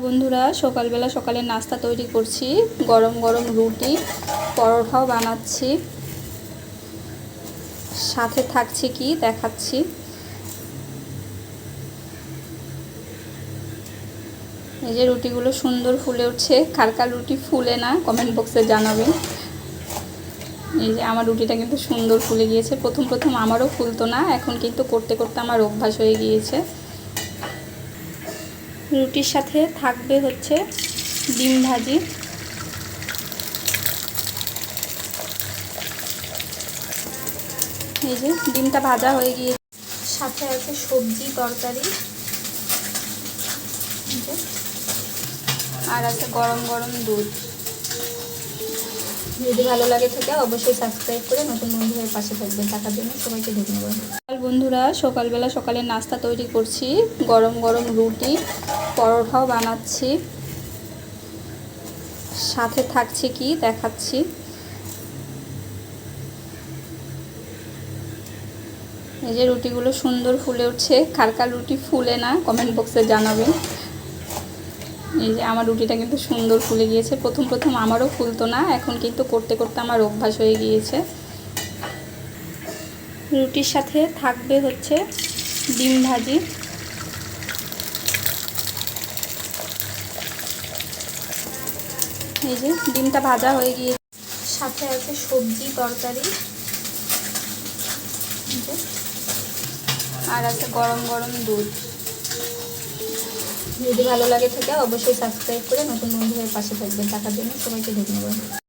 বন্ধুরা, সকালবেলা সকালের নাস্তা তৈরি করছি। গরম গরম রুটি, পরোটাও বানাচ্ছি, সাথে থাকছে কি দেখাচ্ছি। এই যে রুটিগুলো সুন্দর ফুলে উঠছে। কার কার রুটি ফুলে না কমেন্ট বক্সে জানাবেন। এই যে আমার রুটিটা কিন্তু সুন্দর ফুলে গিয়েছে। প্রথম আমারও ফুলতো না, এখন কিন্তু করতে করতে আমার অভ্যাস হয়ে গিয়েছে। রুটির সাথে থাকবে হচ্ছে ডিম ভাজি। এই যে ডিমটা ভাজা হয়ে গিয়েছে, সাথে আছে সবজি তরকারি, আর আছে গরম গরম দুধ। যদি ভালো লাগে থাকে অবশ্যই সাবস্ক্রাইব করে নতুন বন্ধু হয়ে পাশে থাকবেন। টাকার জন্য সবাইকে ধন্যবাদ। বন্ধুরা, সকালবেলা সকালের নাস্তা তৈরি করছি। গরম গরম রুটি, পরোটাও বানাচ্ছি, সাথে থাকছে কি দেখাচ্ছি। এই যে রুটিগুলো সুন্দর ফুলে উঠছে। কার কার রুটি ফুলে না কমেন্ট বক্সে জানাবেন। এই যে আমার রুটিটা কিন্তু সুন্দর ফুলে গিয়েছে। প্রথম আমারও ফুলতো না, এখন কিন্তু করতে করতে আমার অভ্যাস হয়ে গিয়েছে। রুটির সাথে থাকবে হচ্ছে ডিম ভাজি। এই যে ডিমটা ভাজা হয়ে গিয়েছে, সাথে আছে সবজি তরকারি, আর আছে গরম গরম দুধ। যদি ভালো লাগে থাকে অবশ্যই সাবস্ক্রাইব করে নতুন বন্ধু হয়ে পাশে থাকবেন। টাকার জন্য সবাইকে ধন্যবাদ।